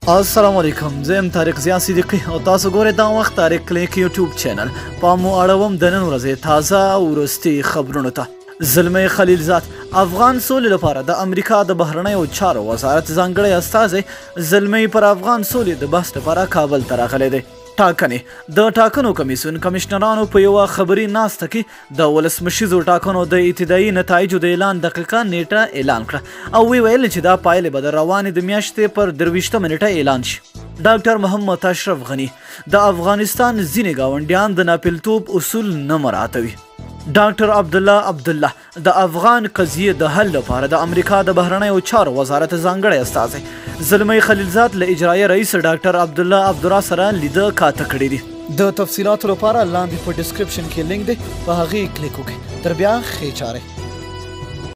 السلام علیکم، زه یم طارق ضیا صدیقی او تاسو ګورئ دا وخت طارق کلینک یوټیوب چینل. پام مو اړوم د نن ورځې تازه او وروستي خبرونو ته. زلمی خلیلزاد افغان سولې لپاره د امریکا د بهرنیو چارو وزارت ځانګړی استازی زلمی پر افغان سولې د بحث لپاره کابل ته راغلی دی. ټاکنې د ټاکنو کمیسیون کمشنرانو په یوه خبري ناسته کې د ولسمشیزو ټاکنو د ابتدایي نتایجو د اعلان دقیقه نیټه اعلان کړه او ویل چې دا پایلې به د روانې د میاشتې پر 23 نیټه اعلان شي. ډاکټر محمد اشرف غنی د افغانستان ځینې ګاونډیان د ناپیلتوب اصول نه مراعاتوي. ډاکټر عبدالله د افغان قضیې د حل لپاره د امریکا د بهرنیو چارو وزارت ځانګړی استازی زلمی خلیلزاد له اجرایي رئیس ډاکټر عبدالله عبدالله سره لیده کاته کړی دی. د تفصیلاتو لپاره لاندې په ډسکرپشن کې لینک دی، په هغې کلیک وکړئ. تر بیا ښې چارې.